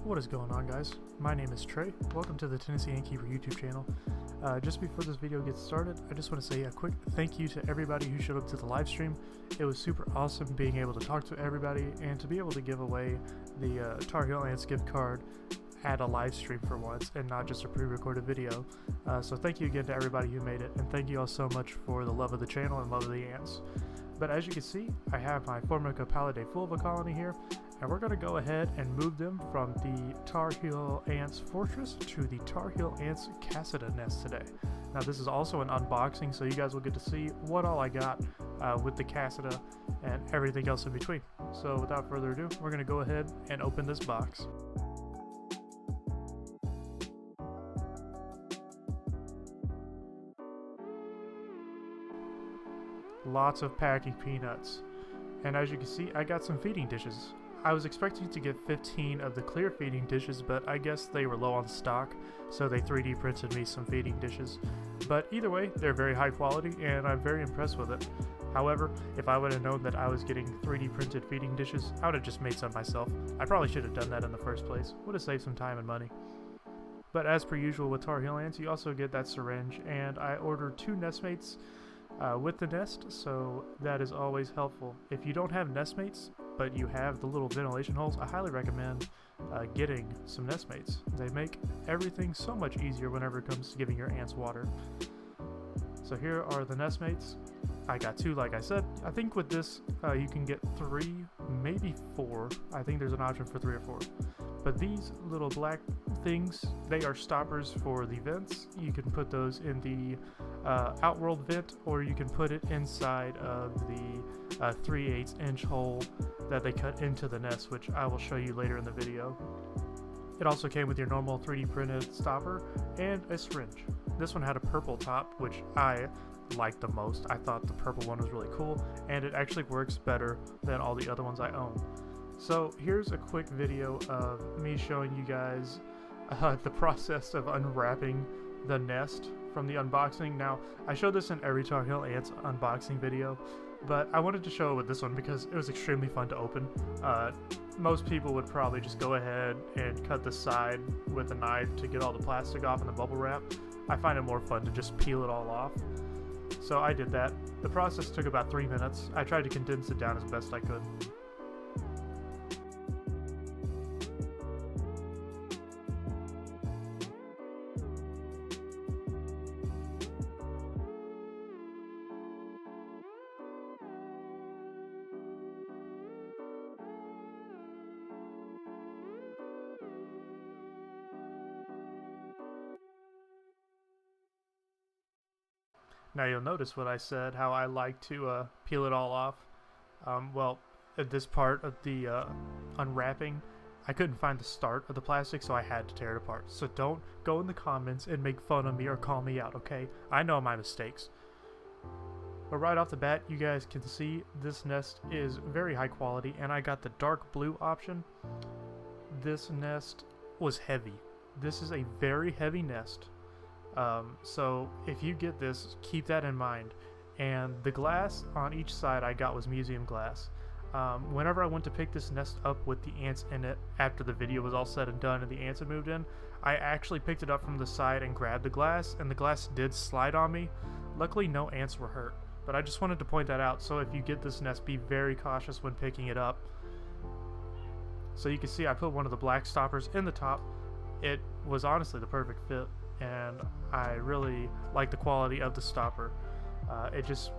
What is going on, guys? My name is Trey. Welcome to the Tennessee Innkeeper YouTube channel. Just before this video gets started, I just want to say a quick thank you to everybody who showed up to the live stream. It was super awesome being able to talk to everybody and to be able to give away the TarheelAnts gift card at a live stream for once and not just a pre-recorded video. So thank you again to everybody who made it, and thank you all so much for the love of the channel and love of the ants. But as you can see, I have my formica palidae fulva colony here, and we're going to go ahead and move them from the TarheelAnts fortress to the TarheelAnts Casita nest today. Now this is also an unboxing, so you guys will get to see what all I got with the Casita and everything else in between. So without further ado, we're going to go ahead and open this box. Lots of packing peanuts, and as you can see, I got some feeding dishes. I was expecting to get 15 of the clear feeding dishes, but I guess they were low on stock, so they 3D printed me some feeding dishes. But either way, they're very high quality and I'm very impressed with it. However, if I would have known that I was getting 3D printed feeding dishes, I would have just made some myself. I probably should have done that in the first place. Would have saved some time and money. But as per usual with TarheelAnts, you also get that syringe, and I ordered 2 nestmates with the nest, so that is always helpful. If you don't have nestmates, but you have the little ventilation holes, I highly recommend getting some nestmates. They make everything so much easier whenever it comes to giving your ants water. So here are the nestmates. I got 2, like I said. I think with this you can get 3, maybe 4. I think there's an option for 3 or 4. But these little black things, they are stoppers for the vents. You can put those in the outworld vent, or you can put it inside of the 3/8 inch hole that they cut into the nest, which I will show you later in the video. It also came with your normal 3D printed stopper and a syringe. This one had a purple top, which I liked the most. I thought the purple one was really cool, and it actually works better than all the other ones I own. So here's a quick video of me showing you guys the process of unwrapping the nest from the unboxing. Now, I show this in every TarheelAnts unboxing video, but I wanted to show it with this one because it was extremely fun to open. Most people would probably just go ahead and cut the side with a knife to get all the plastic off and the bubble wrap. I find it more fun to just peel it all off. So I did that. The process took about 3 minutes. I tried to condense it down as best I could. Now you'll notice what I said, how I like to peel it all off. Well, at this part of the unwrapping, I couldn't find the start of the plastic, so I had to tear it apart. So don't go in the comments and make fun of me or call me out, okay? I know my mistakes. But right off the bat, you guys can see this nest is very high quality, and I got the dark blue option. This nest was heavy. This is a very heavy nest. So if you get this, keep that in mind. And the glass on each side I got was museum glass. Whenever I went to pick this nest up with the ants in it, after the video was all said and done and the ants had moved in, I actually picked it up from the side and grabbed the glass, and the glass did slide on me. Luckily no ants were hurt, but I just wanted to point that out. So if you get this nest, be very cautious when picking it up. So you can see I put one of the black stoppers in the top. It was honestly the perfect fit, and I really like the quality of the stopper. It just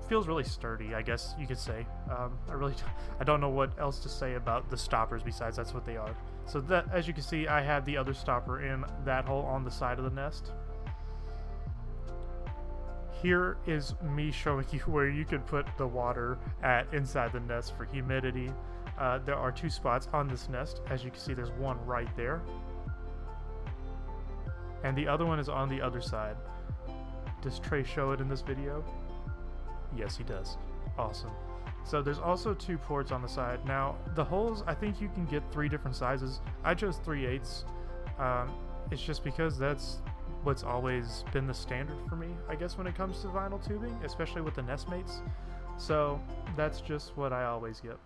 feels really sturdy, I guess you could say. I don't know what else to say about the stoppers besides that's what they are. So that, as you can see, I have the other stopper in that hole on the side of the nest. Here is me showing you where you could put the water at inside the nest for humidity. There are 2 spots on this nest. As you can see, there's one right there, and the other one is on the other side. Does Trey show it in this video? Yes, he does. Awesome. So there's also 2 ports on the side. Now, the holes, I think you can get 3 different sizes. I chose 3/8. It's just because that's what's always been the standard for me, I guess, when it comes to vinyl tubing, especially with the nestmates. So that's just what I always get.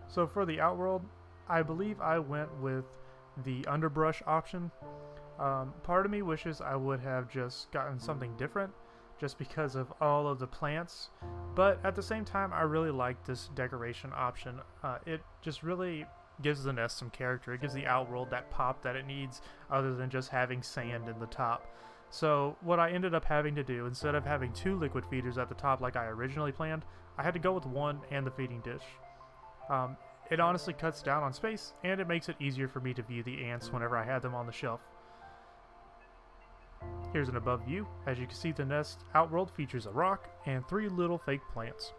So for the Outworld, I believe I went with the underbrush option. Part of me wishes I would have just gotten something different just because of all of the plants, but at the same time I really like this decoration option. It just really gives the nest some character. It gives the Outworld that pop that it needs other than just having sand in the top. So what I ended up having to do, instead of having 2 liquid feeders at the top like I originally planned, I had to go with 1 and the feeding dish. It honestly cuts down on space, and it makes it easier for me to view the ants whenever I had them on the shelf. Here's an above view. As you can see, the nest Outworld features a rock and 3 little fake plants.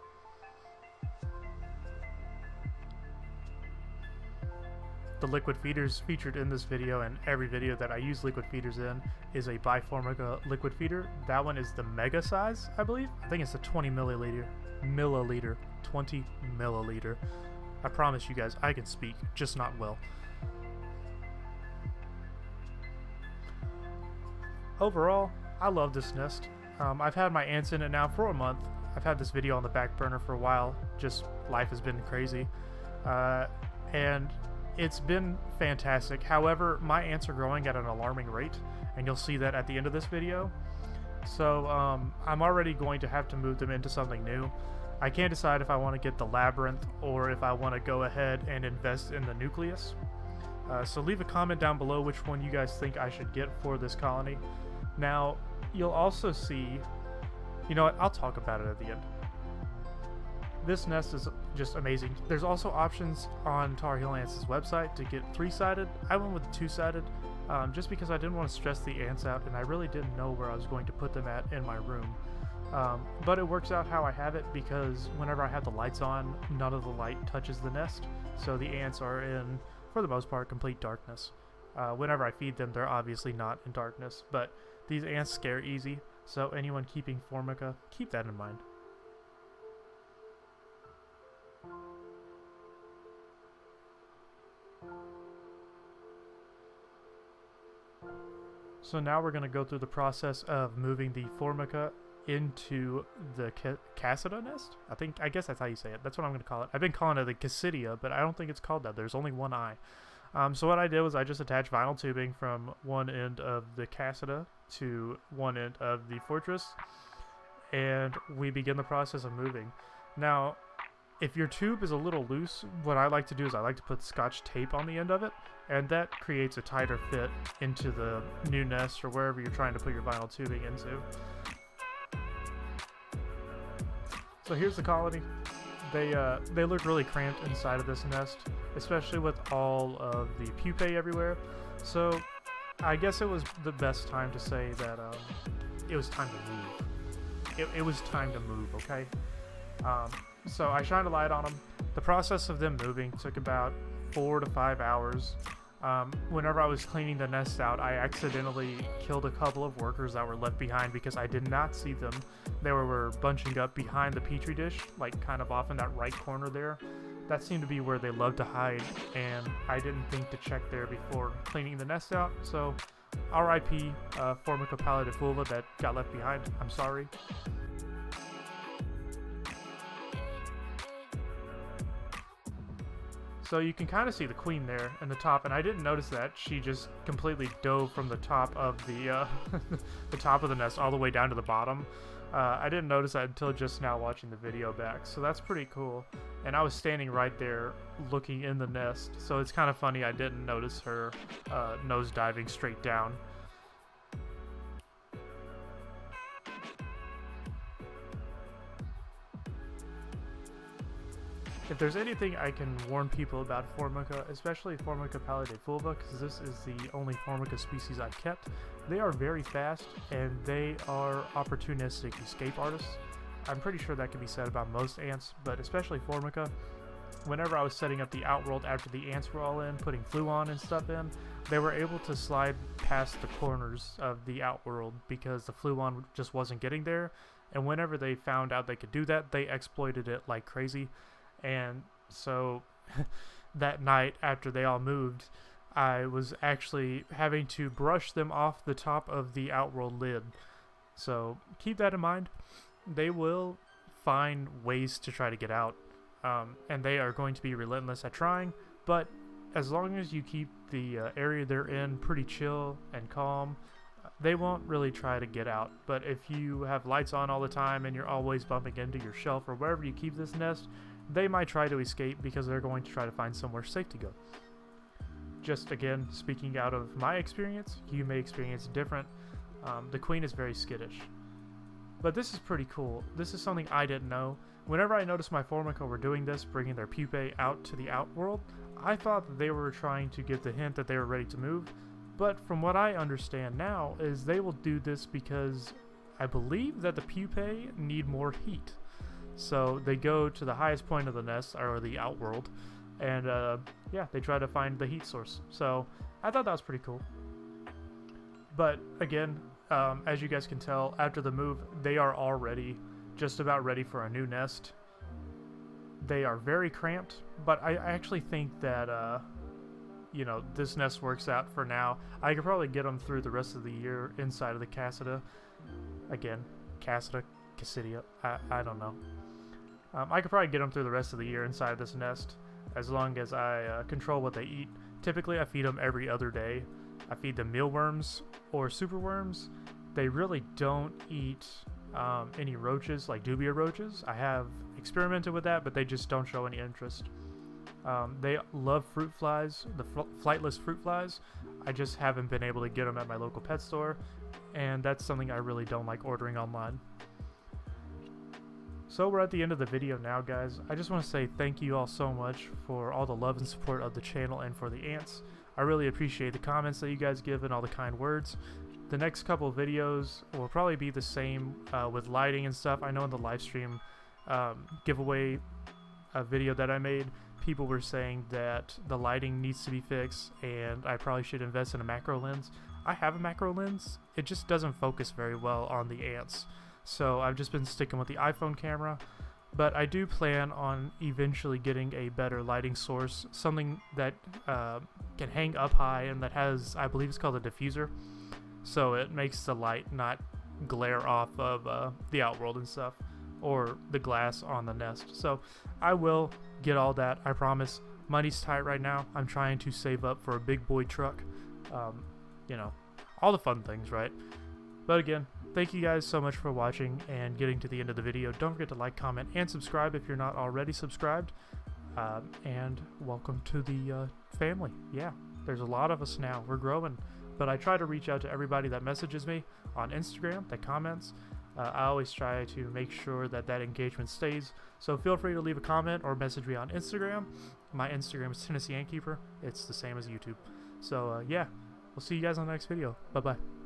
The liquid feeders featured in this video, and every video that I use liquid feeders in, is a Formica liquid feeder. That one is the mega size, I believe. I think it's the 20 milliliter. 20 milliliter. I promise you guys, I can speak, just not well. Overall, I love this nest. I've had my ants in it now for a month. I've had this video on the back burner for a while, just life has been crazy. And it's been fantastic. However, my ants are growing at an alarming rate, and you'll see that at the end of this video. So I'm already going to have to move them into something new. I can't decide if I want to get the labyrinth or if I want to go ahead and invest in the nucleus. So leave a comment down below which one you guys think I should get for this colony. Now, you'll also see, you know what, I'll talk about it at the end. This nest is just amazing. There's also options on TarheelAnts' website to get 3-sided. I went with 2-sided just because I didn't want to stress the ants out, and I really didn't know where I was going to put them at in my room. But it works out how I have it because whenever I have the lights on, none of the light touches the nest, so the ants are in, for the most part, complete darkness. Whenever I feed them, they're obviously not in darkness, but these ants scare easy, so anyone keeping formica, keep that in mind. So now we're going to go through the process of moving the formica into the Casita nest? I guess that's how you say it. That's what I'm going to call it. I've been calling it the Casita, but I don't think it's called that. There's only one eye. So what I did was I just attached vinyl tubing from one end of the Casita to one end of the fortress, and we begin the process of moving. Now, if your tube is a little loose, what I like to do is I like to put Scotch tape on the end of it, and that creates a tighter fit into the new nest or wherever you're trying to put your vinyl tubing into. So here's the colony. They look really cramped inside of this nest, especially with all of the pupae everywhere. So I guess it was the best time to say that it was time to move. It was time to move, okay? So I shined a light on them. The process of them moving took about 4 to 5 hours. Whenever I was cleaning the nest out, I accidentally killed a couple of workers that were left behind because I did not see them. They were bunching up behind the petri dish, like kind of off in that right corner there. That seemed to be where they love to hide, and I didn't think to check there before cleaning the nest out. So RIP Formica pallidiflora that got left behind. I'm sorry. So you can kind of see the queen there in the top, and I didn't notice that. She just completely dove from the top of the the top of the nest all the way down to the bottom. I didn't notice that until just now watching the video back, so that's pretty cool. And I was standing right there looking in the nest, so it's kind of funny I didn't notice her nose diving straight down. If there's anything I can warn people about Formica, especially Formica pallidiflora, because this is the only Formica species I've kept, they are very fast and they are opportunistic escape artists. I'm pretty sure that can be said about most ants, but especially Formica. Whenever I was setting up the Outworld after the ants were all in, putting Fluon and stuff in, they were able to slide past the corners of the Outworld because the Fluon just wasn't getting there, and whenever they found out they could do that, they exploited it like crazy. And so that night after they all moved, I was actually having to brush them off the top of the Outworld lid. So keep that in mind. They will find ways to try to get out. and they are going to be relentless at trying, but as long as you keep the area they're in pretty chill and calm, they won't really try to get out. But if you have lights on all the time and you're always bumping into your shelf or wherever you keep this nest, they might try to escape because they're going to try to find somewhere safe to go. Just again, speaking out of my experience, you may experience different. The queen is very skittish. But this is pretty cool. This is something I didn't know. Whenever I noticed my formica were doing this, bringing their pupae out to the outworld, I thought that they were trying to give the hint that they were ready to move. But from what I understand now is they will do this because I believe that the pupae need more heat. So they go to the highest point of the nest, or the outworld, and yeah, they try to find the heat source. So I thought that was pretty cool. But again, as you guys can tell, after the move, they are already just about ready for a new nest. They are very cramped, but I actually think that you know, this nest works out for now. I could probably get them through the rest of the year inside of the Casita. Again, Casita, I don't know. I could probably get them through the rest of the year inside this nest, as long as I control what they eat. Typically, I feed them every other day. I feed them mealworms or superworms. They really don't eat any roaches, like dubia roaches. I have experimented with that, but they just don't show any interest. They love fruit flies, the flightless fruit flies. I just haven't been able to get them at my local pet store, and that's something I really don't like ordering online. So we're at the end of the video now, guys. I just want to say thank you all so much for all the love and support of the channel and for the ants. I really appreciate the comments that you guys give and all the kind words. The next couple of videos will probably be the same with lighting and stuff. I know in the live stream giveaway video that I made, people were saying that the lighting needs to be fixed and I probably should invest in a macro lens. I have a macro lens. It just doesn't focus very well on the ants. So I've just been sticking with the iPhone camera. But I do plan on eventually getting a better lighting source, something that can hang up high and that has, I believe it's called a diffuser. So it makes the light not glare off of the outworld and stuff, or the glass on the nest. So I will get all that, I promise. Money's tight right now. I'm trying to save up for a big boy truck. You know, all the fun things, right? But again, thank you guys so much for watching and getting to the end of the video. Don't forget to like, comment, and subscribe if you're not already subscribed. And welcome to the family. Yeah, there's a lot of us now. We're growing. But I try to reach out to everybody that messages me on Instagram, that comments. I always try to make sure that that engagement stays. So feel free to leave a comment or message me on Instagram. My Instagram is Tennessee Ant Keeper. It's the same as YouTube. So yeah, we'll see you guys on the next video. Bye-bye.